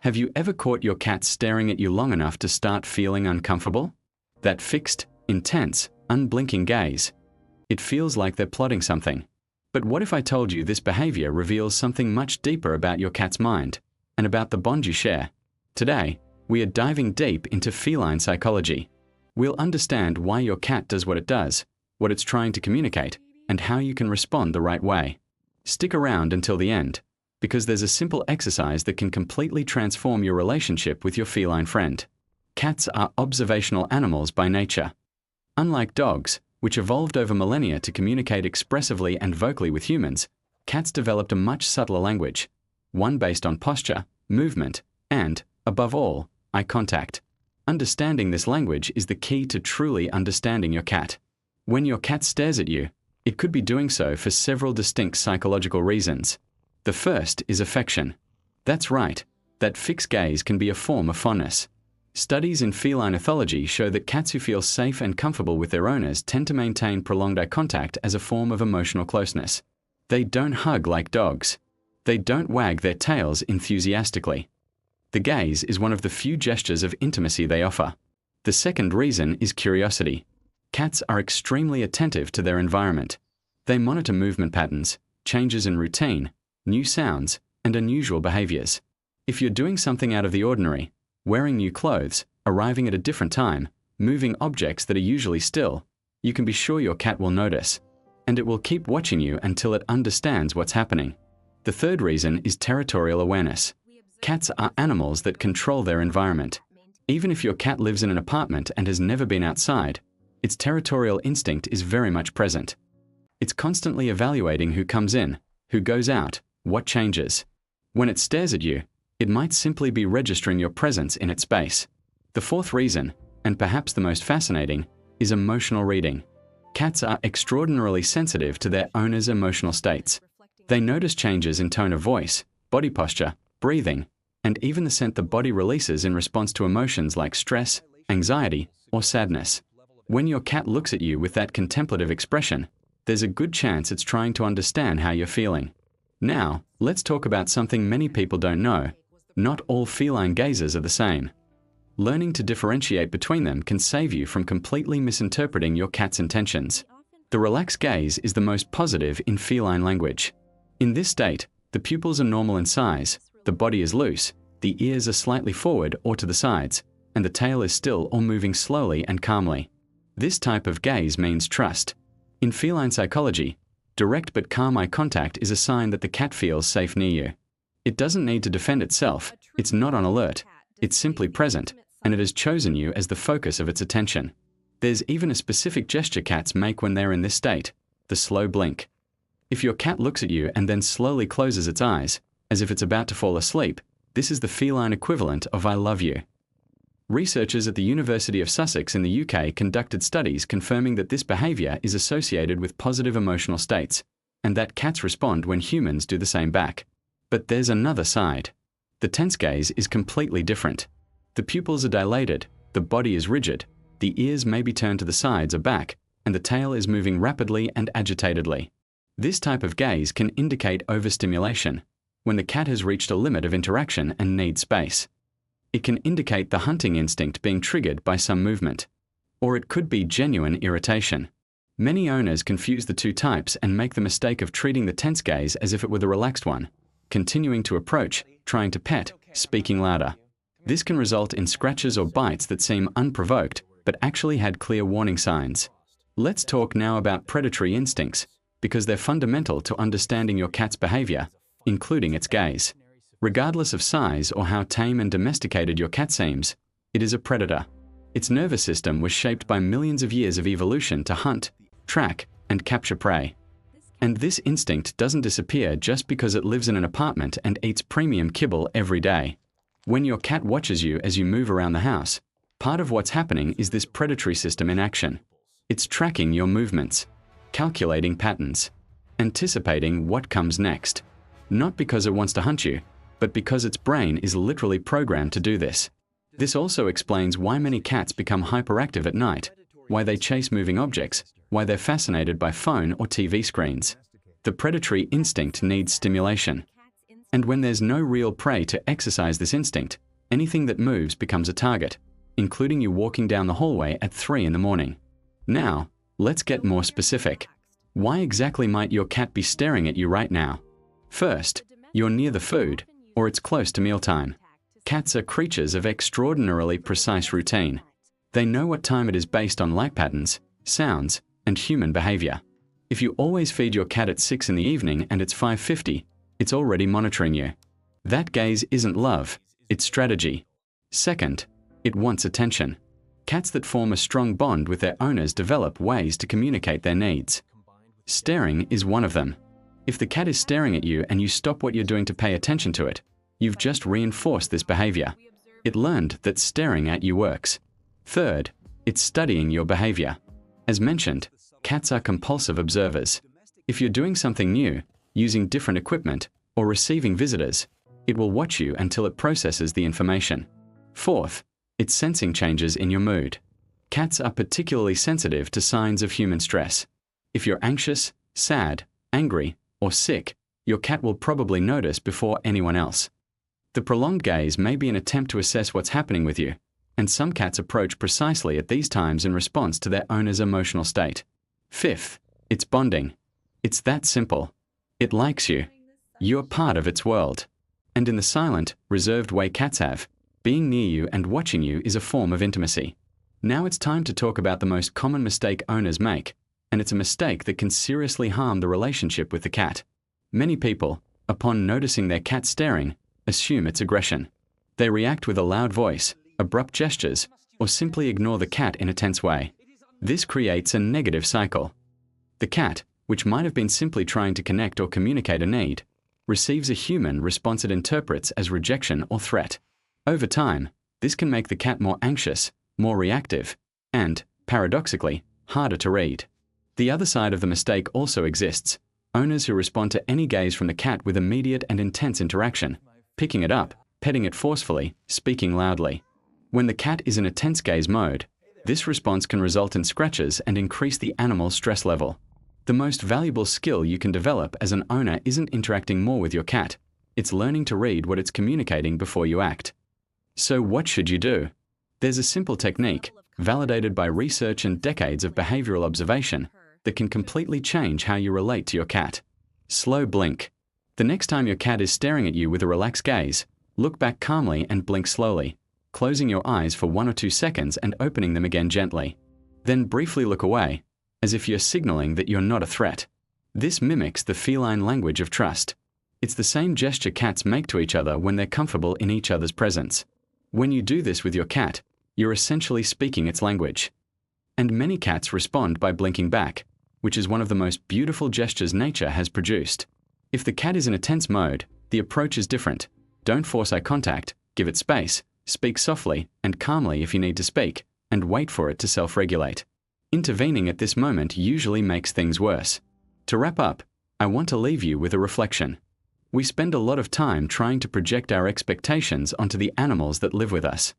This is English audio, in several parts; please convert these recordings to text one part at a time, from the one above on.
Have you ever caught your cat staring at you long enough to start feeling uncomfortable? That fixed, intense, unblinking gaze. It feels like they're plotting something. But what if I told you this behavior reveals something much deeper about your cat's mind and about the bond you share? Today, we are diving deep into feline psychology. We'll understand why your cat does what it does, what it's trying to communicate, and how you can respond the right way. Stick around until the end, because there's a simple exercise that can completely transform your relationship with your feline friend. Cats are observational animals by nature. Unlike dogs, which evolved over millennia to communicate expressively and vocally with humans, cats developed a much subtler language, one based on posture, movement, and, above all, eye contact. Understanding this language is the key to truly understanding your cat. When your cat stares at you, it could be doing so for several distinct psychological reasons. The first is affection. That's right, that fixed gaze can be a form of fondness. Studies in feline ethology show that cats who feel safe and comfortable with their owners tend to maintain prolonged eye contact as a form of emotional closeness. They don't hug like dogs. They don't wag their tails enthusiastically. The gaze is one of the few gestures of intimacy they offer. The second reason is curiosity. Cats are extremely attentive to their environment. They monitor movement patterns, changes in routine, new sounds, and unusual behaviors. If you're doing something out of the ordinary, wearing new clothes, arriving at a different time, moving objects that are usually still, you can be sure your cat will notice, and it will keep watching you until it understands what's happening. The third reason is territorial awareness. Cats are animals that control their environment. Even if your cat lives in an apartment and has never been outside, its territorial instinct is very much present. It's constantly evaluating who comes in, who goes out, what changes. When it stares at you, it might simply be registering your presence in its space. The fourth reason, and perhaps the most fascinating, is emotional reading. Cats are extraordinarily sensitive to their owner's emotional states. They notice changes in tone of voice, body posture, breathing, and even the scent the body releases in response to emotions like stress, anxiety, or sadness. When your cat looks at you with that contemplative expression, there's a good chance it's trying to understand how you're feeling. Now, let's talk about something many people don't know. Not all feline gazers are the same. Learning to differentiate between them can save you from completely misinterpreting your cat's intentions. The relaxed gaze is the most positive in feline language. In this state, the pupils are normal in size, the body is loose, the ears are slightly forward or to the sides, and the tail is still or moving slowly and calmly. This type of gaze means trust. In feline psychology, direct but calm eye contact is a sign that the cat feels safe near you. It doesn't need to defend itself, it's not on alert, it's simply present, and it has chosen you as the focus of its attention. There's even a specific gesture cats make when they're in this state, the slow blink. If your cat looks at you and then slowly closes its eyes, as if it's about to fall asleep, this is the feline equivalent of "I love you." Researchers at the University of Sussex in the UK conducted studies confirming that this behavior is associated with positive emotional states, and that cats respond when humans do the same back. But there's another side. The tense gaze is completely different. The pupils are dilated, the body is rigid, the ears may be turned to the sides or back, and the tail is moving rapidly and agitatedly. This type of gaze can indicate overstimulation, when the cat has reached a limit of interaction and needs space. It can indicate the hunting instinct being triggered by some movement. Or it could be genuine irritation. Many owners confuse the two types and make the mistake of treating the tense gaze as if it were the relaxed one, continuing to approach, trying to pet, speaking louder. This can result in scratches or bites that seem unprovoked, but actually had clear warning signs. Let's talk now about predatory instincts, because they're fundamental to understanding your cat's behavior, including its gaze. Regardless of size or how tame and domesticated your cat seems, it is a predator. Its nervous system was shaped by millions of years of evolution to hunt, track, and capture prey. And this instinct doesn't disappear just because it lives in an apartment and eats premium kibble every day. When your cat watches you as you move around the house, part of what's happening is this predatory system in action. It's tracking your movements, calculating patterns, anticipating what comes next. Not because it wants to hunt you, but because its brain is literally programmed to do this. This also explains why many cats become hyperactive at night, why they chase moving objects, why they're fascinated by phone or TV screens. The predatory instinct needs stimulation. And when there's no real prey to exercise this instinct, anything that moves becomes a target, including you walking down the hallway at 3 in the morning. Now, let's get more specific. Why exactly might your cat be staring at you right now? First, you're near the food, or it's close to mealtime. Cats are creatures of extraordinarily precise routine. They know what time it is based on light patterns, sounds, and human behavior. If you always feed your cat at 6 in the evening and it's 5:50, it's already monitoring you. That gaze isn't love, it's strategy. Second, it wants attention. Cats that form a strong bond with their owners develop ways to communicate their needs. Staring is one of them. If the cat is staring at you and you stop what you're doing to pay attention to it, you've just reinforced this behavior. It learned that staring at you works. Third, it's studying your behavior. As mentioned, cats are compulsive observers. If you're doing something new, using different equipment, or receiving visitors, it will watch you until it processes the information. Fourth, it's sensing changes in your mood. Cats are particularly sensitive to signs of human stress. If you're anxious, sad, angry, or sick, your cat will probably notice before anyone else. The prolonged gaze may be an attempt to assess what's happening with you, and some cats approach precisely at these times in response to their owner's emotional state. Fifth, it's bonding. It's that simple. It likes you. You're part of its world. And in the silent, reserved way cats have, being near you and watching you is a form of intimacy. Now it's time to talk about the most common mistake owners make, and it's a mistake that can seriously harm the relationship with the cat. Many people, upon noticing their cat staring, assume it's aggression. They react with a loud voice, abrupt gestures, or simply ignore the cat in a tense way. This creates a negative cycle. The cat, which might have been simply trying to connect or communicate a need, receives a human response it interprets as rejection or threat. Over time, this can make the cat more anxious, more reactive, and, paradoxically, harder to read. The other side of the mistake also exists: owners who respond to any gaze from the cat with immediate and intense interaction, picking it up, petting it forcefully, speaking loudly. When the cat is in a tense gaze mode, this response can result in scratches and increase the animal's stress level. The most valuable skill you can develop as an owner isn't interacting more with your cat, it's learning to read what it's communicating before you act. So what should you do? There's a simple technique, validated by research and decades of behavioral observation, that can completely change how you relate to your cat. Slow blink. The next time your cat is staring at you with a relaxed gaze, look back calmly and blink slowly, closing your eyes for 1 or 2 seconds and opening them again gently. Then briefly look away, as if you're signaling that you're not a threat. This mimics the feline language of trust. It's the same gesture cats make to each other when they're comfortable in each other's presence. When you do this with your cat, you're essentially speaking its language. And many cats respond by blinking back, which is one of the most beautiful gestures nature has produced. If the cat is in a tense mode, the approach is different. Don't force eye contact, give it space, speak softly and calmly if you need to speak, and wait for it to self-regulate. Intervening at this moment usually makes things worse. To wrap up, I want to leave you with a reflection. We spend a lot of time trying to project our expectations onto the animals that live with us.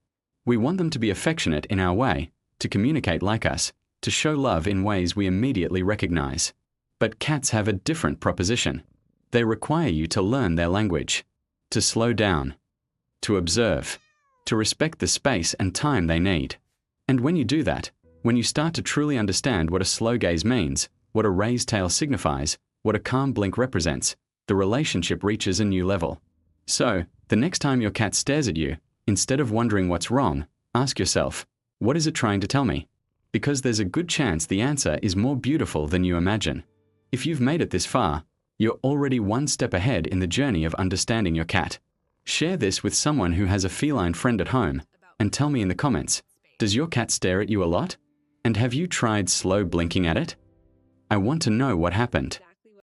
We want them to be affectionate in our way, to communicate like us, to show love in ways we immediately recognize. But cats have a different proposition. They require you to learn their language, to slow down, to observe, to respect the space and time they need. And when you do that, when you start to truly understand what a slow gaze means, what a raised tail signifies, what a calm blink represents, the relationship reaches a new level. So, the next time your cat stares at you, instead of wondering what's wrong, ask yourself, what is it trying to tell me? Because there's a good chance the answer is more beautiful than you imagine. If you've made it this far, you're already one step ahead in the journey of understanding your cat. Share this with someone who has a feline friend at home, and tell me in the comments, does your cat stare at you a lot? And have you tried slow blinking at it? I want to know what happened.